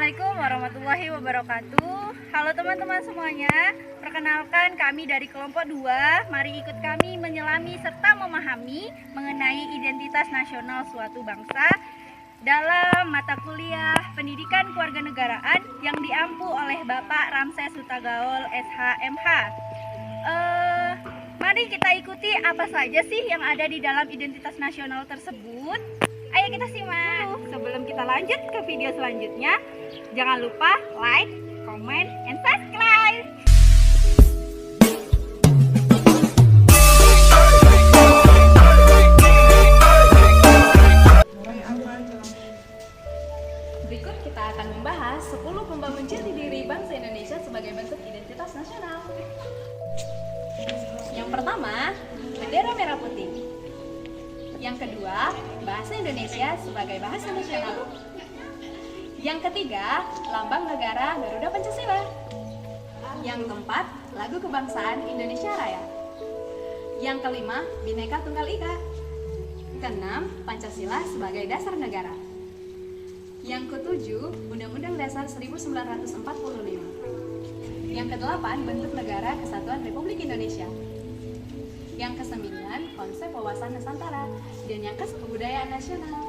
Assalamualaikum warahmatullahi wabarakatuh. Halo teman-teman semuanya. Perkenalkan, kami dari kelompok 2. Mari ikut kami menyelami serta memahami mengenai identitas nasional suatu bangsa dalam mata kuliah Pendidikan Kewarganegaraan yang diampu oleh Bapak Ramses Hutagaol SHMH. Mari kita ikuti apa saja sih yang ada di dalam identitas nasional tersebut. Ayo kita simak. Sebelum kita lanjut ke video selanjutnya, jangan lupa like, comment, and subscribe. Berikut kita akan membahas 10 pembangun jati diri bangsa Indonesia sebagai bentuk identitas nasional. Yang pertama, bendera merah putih. Yang kedua, bahasa Indonesia sebagai bahasa nasional. Yang ketiga, lambang negara Garuda Pancasila. Yang keempat, lagu kebangsaan Indonesia Raya. Yang kelima, Bhinneka Tunggal Ika. Keenam, Pancasila sebagai dasar negara. Yang ketujuh, Undang-Undang Dasar 1945. Yang kedelapan, bentuk negara Kesatuan Republik Indonesia. Yang kesembilan, konsep wawasan Nusantara. Dan yang ke-10, kebudayaan nasional.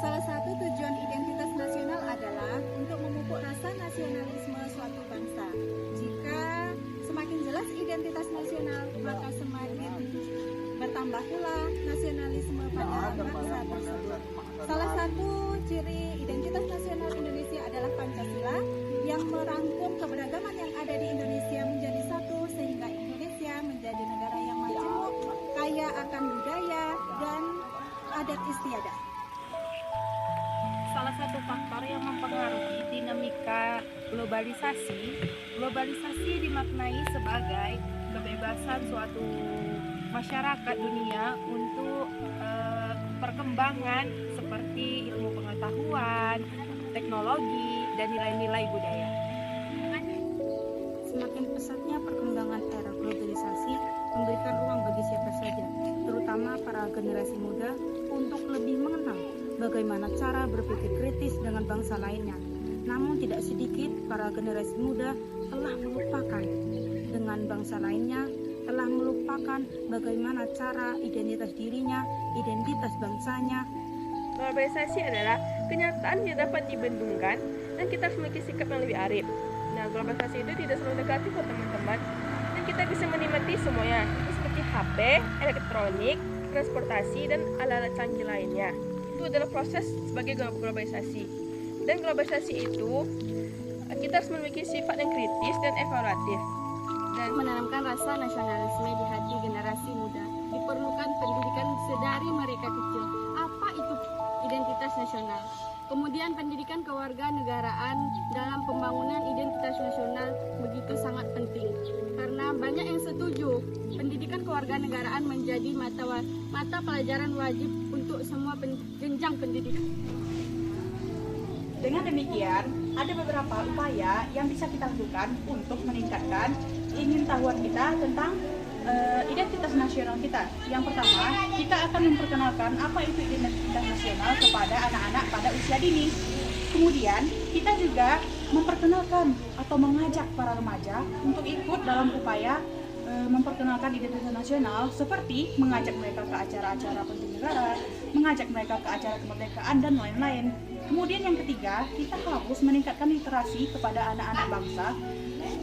Salah satu tujuan identitas nasional adalah untuk memupuk rasa nasionalisme suatu bangsa. Jika semakin jelas identitas nasional, maka semakin bertambah pula nasionalisme pada bangsa tersebut. Salah satu ciri identitas nasional Indonesia adalah Pancasila yang merangkum keberagaman yang ada di Indonesia menjadi satu, sehingga Indonesia menjadi negara yang majemuk, kaya akan budaya dan adat istiadat. Salah satu faktor yang mempengaruhi dinamika globalisasi dimaknai sebagai kebebasan suatu masyarakat dunia untuk perkembangan seperti ilmu pengetahuan, teknologi, dan nilai-nilai budaya. Semakin pesatnya perkembangan era globalisasi memberikan ruang bagi siapa saja, terutama para generasi muda, untuk lebih mengenal bagaimana cara berpikir kritis dengan bangsa lainnya. Namun tidak sedikit para generasi muda telah melupakan dengan bangsa lainnya, telah melupakan bagaimana cara identitas dirinya, identitas bangsanya. Globalisasi adalah kenyataan yang dapat dibendungkan dan kita harus memiliki sikap yang lebih arif. Nah, globalisasi itu tidak selalu negatif buat teman-teman, dan kita bisa menikmati semuanya, seperti HP, elektronik, transportasi, dan alat-alat canggih lainnya. Itu adalah proses sebagai globalisasi. Dan globalisasi itu kita harus memiliki sifat yang kritis dan evaluatif. Dan menanamkan rasa nasionalisme di hati generasi muda. Diperlukan pendidikan sedari mereka kecil. Apa itu identitas nasional? Kemudian pendidikan kewarganegaraan dalam pembangunan identitas nasional begitu sangat penting. Karena banyak yang setuju pendidikan kewarganegaraan menjadi mata pelajaran wajib untuk semua jenjang pendidikan. Dengan demikian, ada beberapa upaya yang bisa kita lakukan untuk meningkatkan ingintahuan kita tentang identitas nasional kita. Yang pertama, kita akan memperkenalkan apa itu identitas nasional kepada anak-anak pada usia dini. Kemudian, kita juga memperkenalkan atau mengajak para remaja untuk ikut dalam upaya memperkenalkan identitas nasional, seperti mengajak mereka ke acara-acara penting negara, mengajak mereka ke acara kemerdekaan, dan lain-lain. Kemudian yang ketiga, kita harus meningkatkan literasi kepada anak-anak bangsa,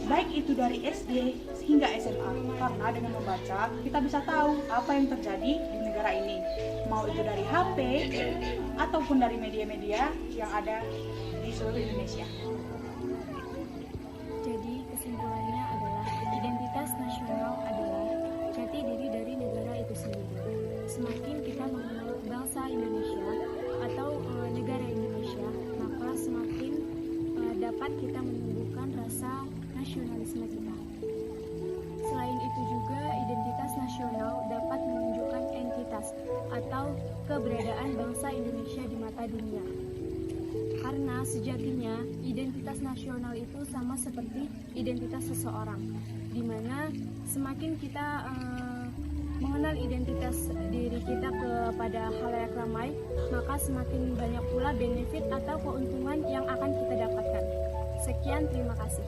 baik itu dari SD hingga SMA, karena dengan membaca kita bisa tahu apa yang terjadi di negara ini, mau itu dari HP ataupun dari media-media yang ada di seluruh Indonesia. Jadi kesimpulannya adalah identitas nasional adalah jati diri dari negara itu sendiri. Semakin kita mengenal bangsa Indonesia atau negara Indonesia, maka semakin dapat kita menumbuhkan rasa nasionalisme kita. Selain itu juga identitas nasional dapat menunjukkan entitas atau keberadaan bangsa Indonesia di mata dunia. Karena sejatinya identitas nasional itu sama seperti identitas seseorang, di mana semakin kita mengenal identitas diri kita kepada khalayak ramai, maka semakin banyak pula benefit atau keuntungan yang akan kita dapatkan. Sekian, terima kasih.